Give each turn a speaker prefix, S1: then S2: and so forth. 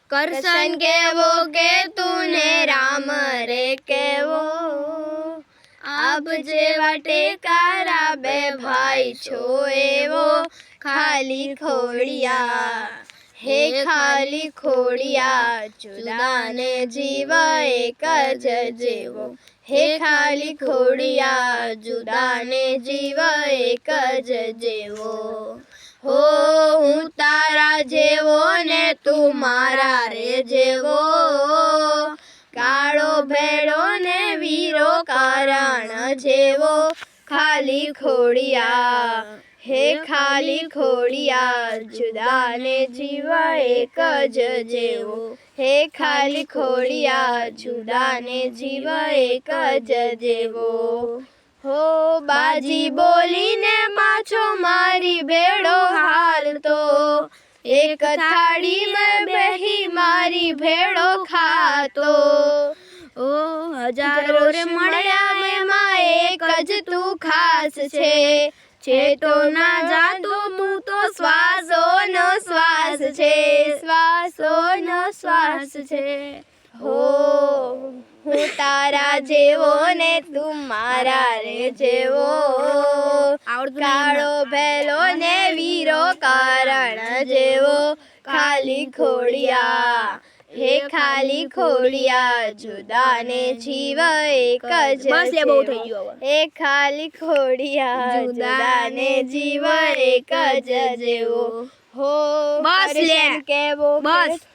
S1: કરશન કેવો કે તુને રામ રે કેવો આપ જેવા ટેકારા બે ભાઈ છો એવો ખાલી ખોડિયા હે ખાલી ખોડિયા જુદાને જીવ એક જ જેવો હે ખાલી ખોડિયા જુદાને જીવ એક જ જેવો હો હું તારા જેવો ને તું મારા રે જેવો કાળો ભેળો ને વીરો કારણ જેવો ખાલી ખોડિયા હે ખાલી ખોડિયા જુદાને જીવ એક જ જેવો હે ખાલી ખોડિયા જુદાને જીવ એક જ જેવો હો બાજી બોલીને માછો મારી ભેળો હાલતો એક થાળી મેં બેહી મારી ભેળો ખાતો ઓ હજારો રે મળ્યા એમાં એક જ તું ખાસ છે તો ના જાતો તું તો શ્વાસોનો શ્વાસ છે શ્વાસોનો શ્વાસ છે હો હું તારા જેવો ને તું મારા રે જેવો કાળો ભેલો ને વીરો કારણ જેવો ખાલી ખોડિયા હે ખાલી ખોડિયા જુદાને જીવ એક જ જેવો હે ખાલી ખોડિયા જુદાને જીવ એક જ જેવો હો બસ કેવો બસ